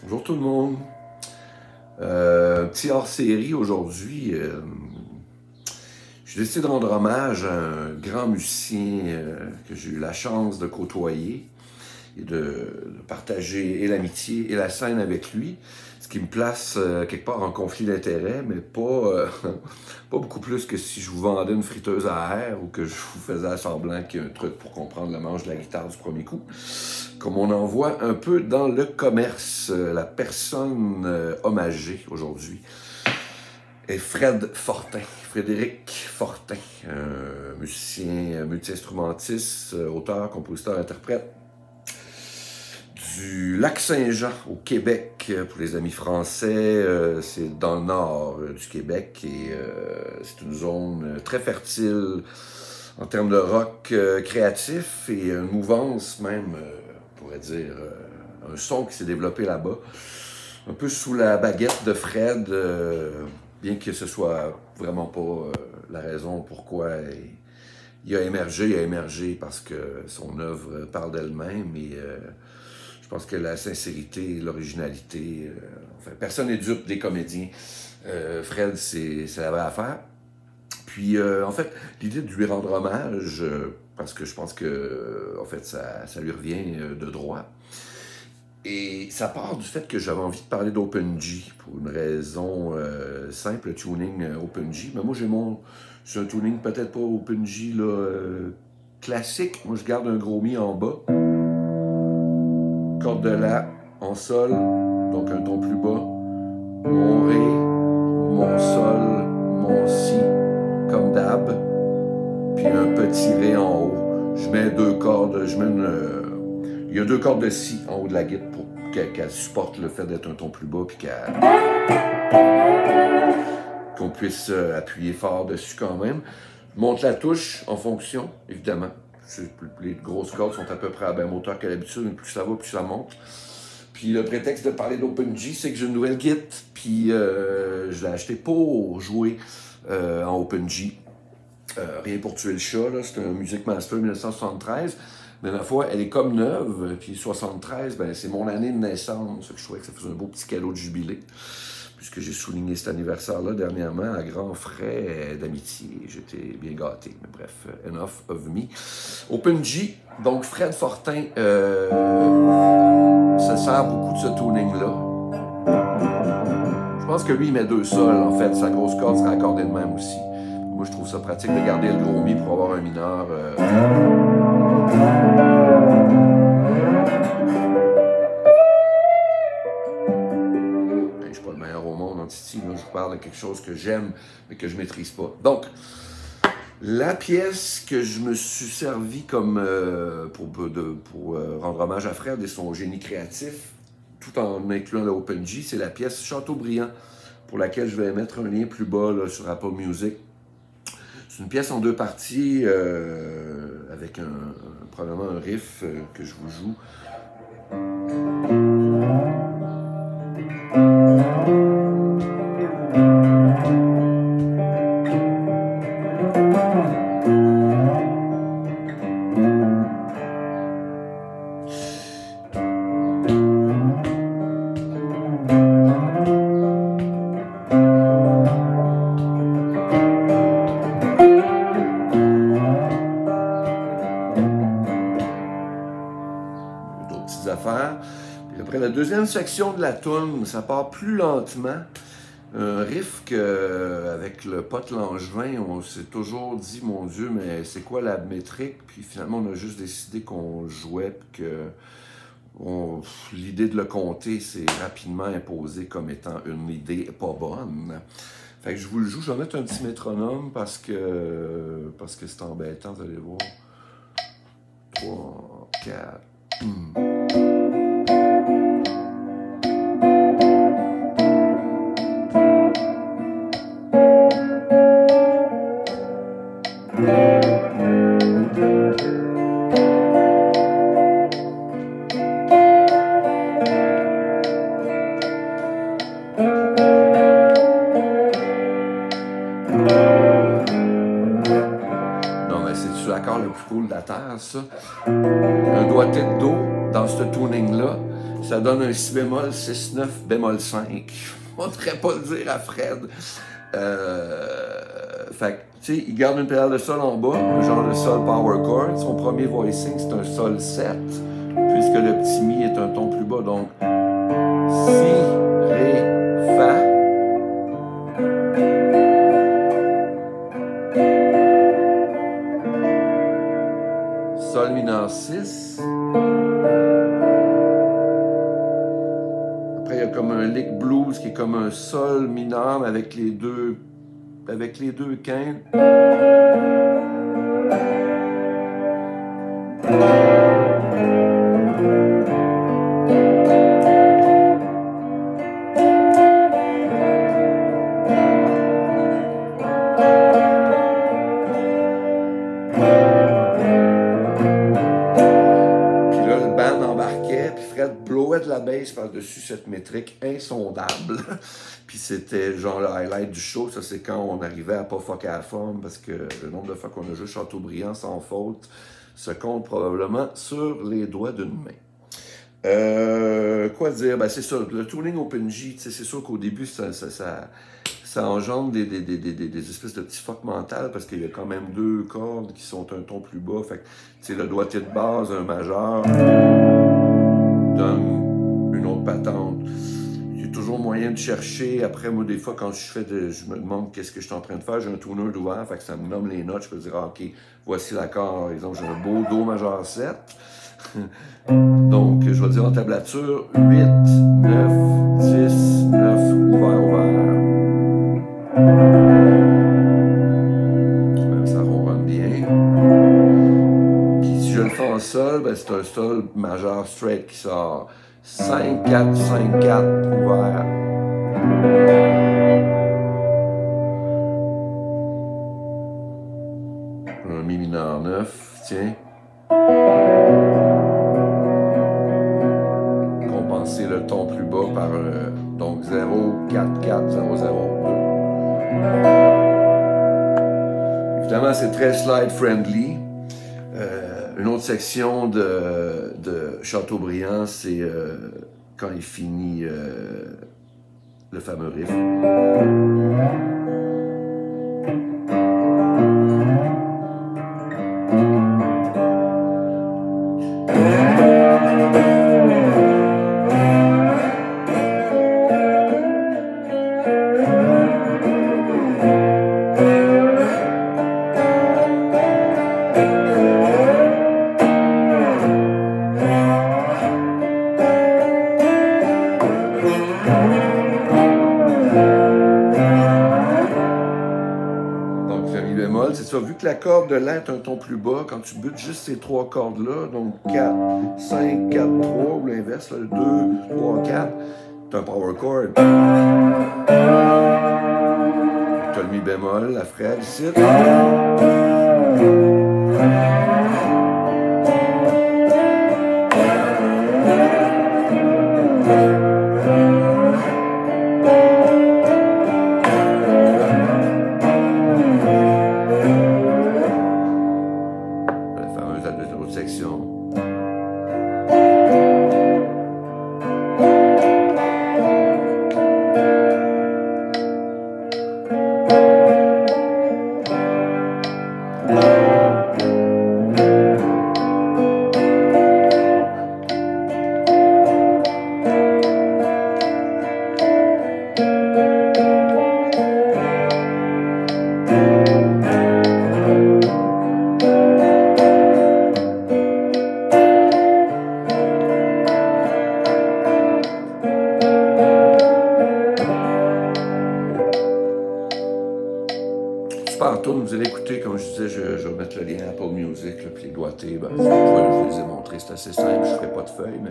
Bonjour tout le monde. Petit hors-série aujourd'hui. J'ai décidé de rendre hommage à un grand musicien que j'ai eu la chance de côtoyer et de partager et l'amitié et la scène avec lui, ce qui me place quelque part en conflit d'intérêts, mais pas, pas beaucoup plus que si je vous vendais une friteuse à air ou que je vous faisais semblant qu'il y a un truc pour comprendre le manche de la guitare du premier coup. Comme on en voit un peu dans le commerce, la personne hommagée aujourd'hui est Fred Fortin, Frédéric Fortin, musicien, multi-instrumentiste, auteur, compositeur, interprète du Lac-Saint-Jean au Québec. Pour les amis français, c'est dans le nord du Québec et c'est une zone très fertile en termes de rock créatif et une mouvance même, on pourrait dire, un son qui s'est développé là-bas. Un peu sous la baguette de Fred, bien que ce soit vraiment pas la raison pourquoi il a émergé parce que son œuvre parle d'elle-même et je pense que la sincérité, l'originalité, enfin, personne n'est dupe des comédiens. Fred, c'est la vraie affaire. Puis, en fait, l'idée de lui rendre hommage, parce que je pense que, en fait, ça lui revient de droit. Et ça part du fait que j'avais envie de parler d'OpenG pour une raison simple, tuning OpenG. Mais moi, j'ai un tuning peut-être pas OpenG là, classique. Moi, je garde un gros mi en bas. Corde de La en sol, donc un ton plus bas. Mon Ré, mon sol, mon Si, comme d'hab. Puis un petit Ré en haut. Je mets deux cordes, il y a deux cordes de Si en haut de la guitare pour qu'elle supporte le fait d'être un ton plus bas puis qu'on puisse appuyer fort dessus quand même. Je monte la touche en fonction, évidemment. Les grosses cordes sont à peu près à la même hauteur qu'à l'habitude, mais plus ça va, plus ça monte. Puis le prétexte de parler d'OpenG, c'est que j'ai une nouvelle guitare, puis je l'ai acheté pour jouer en OpenG. Rien pour tuer le chat, c'est un Music Master 1973. Mais ma foi, elle est comme neuve, puis 73, ben, c'est mon année de naissance. Je trouvais que ça faisait un beau petit cadeau de jubilé, puisque j'ai souligné cet anniversaire-là dernièrement à grands frais d'amitié. J'étais bien gâté, mais bref, enough of me. OpenG, donc Fred Fortin, ça sert beaucoup de ce tuning-là. Je pense que lui, il met deux sols, en fait, sa grosse corde sera accordée de même aussi. Moi, je trouve ça pratique de garder le gros mi pour avoir un mineur. Je suis pas le meilleur au monde en Titi. Moi, je vous parle de quelque chose que j'aime, mais que je maîtrise pas. Donc, la pièce que je me suis servi comme pour rendre hommage à Fred et son génie créatif, tout en incluant le OpenG, c'est la pièce Chateaubriand, pour laquelle je vais mettre un lien plus bas là, sur Apple Music. C'est une pièce en deux parties avec probablement un riff que je vous joue. Affaires. Puis après la deuxième section de la toune, ça part plus lentement. Un riff qu'avec le pote Langevin, on s'est toujours dit, mon Dieu, mais c'est quoi la métrique? Puis finalement, on a juste décidé qu'on jouait, puis que l'idée de le compter s'est rapidement imposée comme étant une idée pas bonne. Fait que je vous le joue, je vais mettre un petit métronome parce que c'est embêtant, vous allez voir. 3, 4... Non, mais c'est l'accord le plus cool de la Terre, ça. Un doigté de Do dans ce tuning-là, Ça donne un si bémol 6-9 bémol 5. On ne devrait pas le dire à Fred. Fait que, tu sais, il garde une pédale de sol en bas, un genre de sol power chord. Son premier voicing, c'est un sol 7, puisque le petit mi est un ton plus bas. Donc, si, ré, fa. Sol mineur 6. Après, il y a comme un lick blues qui est comme un sol mineur avec les deux quintes. De la bass par-dessus cette métrique insondable. Puis c'était genre le highlight du show. Ça, c'est quand on arrivait à pas fucker à la forme, parce que le nombre de fois qu'on a joué Chateaubriand sans faute se compte probablement sur les doigts d'une main. Quoi dire? Ben, c'est ça. Le tuning OpenJ, c'est sûr qu'au début, ça engendre des espèces de petits fuck mentales, parce qu'il y a quand même deux cordes qui sont un ton plus bas. Fait que, le doigté de base, un majeur, donne une autre patente. Il y a toujours moyen de chercher. Après, moi, des fois, quand je me demande qu'est-ce que je suis en train de faire, j'ai un tuner d'ouvert, fait que ça me nomme les notes. Je peux dire, OK, voici l'accord. Par exemple, j'ai un beau Do majeur 7. Donc, je vais dire en tablature 8, 9, 10, 9, ouvert, ouvert. Même ça ronronne bien. Puis si je le fais en sol, ben, c'est un sol majeur straight qui sort 5, 4, 5, 4, ouvert. Un mi mineur 9, tiens. Compenser le ton plus bas par donc 0, 4, 4, 0, 0, 2. Évidemment, c'est très slide friendly. Une autre section de Chateaubriand, c'est quand il finit le fameux riff. Vu que la corde de La est un ton plus bas, quand tu butes juste ces trois cordes-là, donc 4, 5, 4, 3, ou l'inverse, 2, 3, 4, tu as un power chord. Tu as le mi bémol, la frêle ici. Vous allez écouter, comme je disais, je vais mettre le lien Apple Music, là, puis les doigtés, ben, je vous les ai montrés, c'est assez simple, je ne ferai pas de feuilles, mais...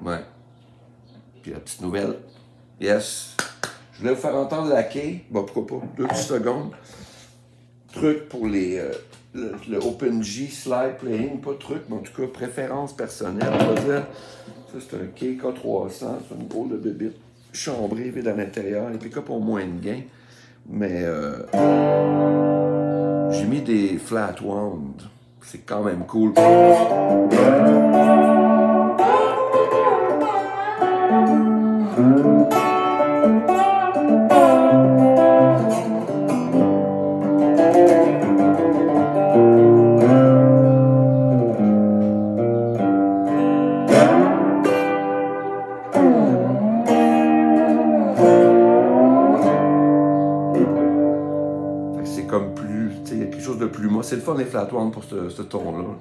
Ouais. Puis la petite nouvelle, Yes. Je voulais vous faire entendre la quai. Bon, pourquoi pas? 2 petites secondes. Truc pour les... le OpenG slide playing, pas truc, mais en tout cas, préférence personnelle, on va dire. Ça, c'est un KK300, c'est une drôle de bébite chambrée, vide à l'intérieur. Les pick-up ont moins de gain, mais j'ai mis des flat wound. C'est quand même cool. C'est comme plus, tu sais, il y a quelque chose de plus moi. C'est le fun des flat wound pour ce ton-là.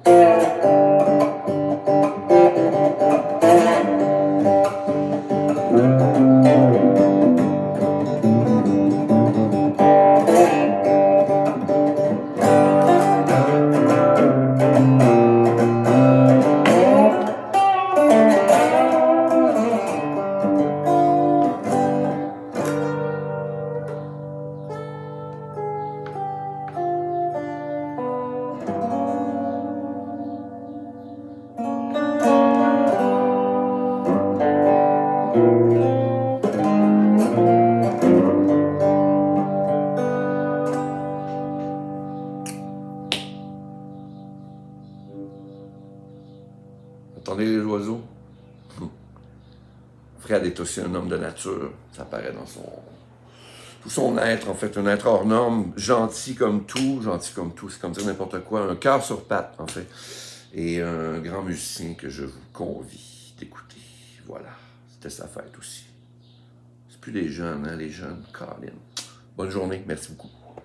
Entendez les oiseaux? Fred est aussi un homme de nature. Ça apparaît dans tout son être, en fait. Un être hors norme, gentil comme tout, c'est comme dire n'importe quoi. Un cœur sur pattes, en fait. Et un grand musicien que je vous convie d'écouter. Voilà. C'était sa fête aussi. C'est plus les jeunes, hein, les jeunes. Colin. Bonne journée. Merci beaucoup.